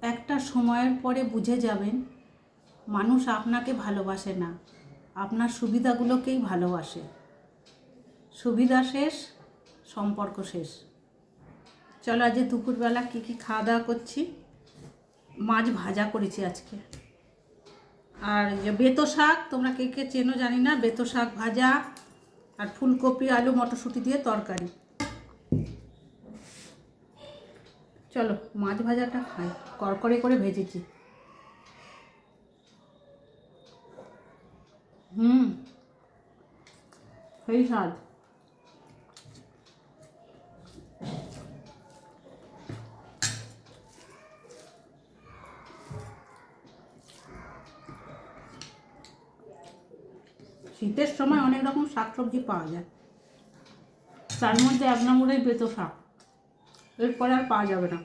একটা সময়ের পরে বুঝে যাবেন মানুষ আপনাকে ভালোবাসে না, আপনার সুবিধাগুলোকেই ভালোবাসে। সুবিধা শেষ, সম্পর্ক শেষ। চলো আজ দুপুরবেলা কী খাওয়া দাওয়া করছি। মাছ ভাজা করেছি আজকে, আর যে বেতো শাক, তোমরা কে কে চেনো জানি না, বেতো শাক ভাজা, আর ফুলকপি আলু মটরশুঁটি দিয়ে তরকারি। চলো মাছ ভাজাটা খাই, করকরে করে ভেজেছি। সেই স্বাদ। শীতের সময় অনেক রকম শাকসবজি পাওয়া যায়, তার মধ্যে এক নম্বরে বেতো শাক, এরপরে আর পাওয়া যাবে না।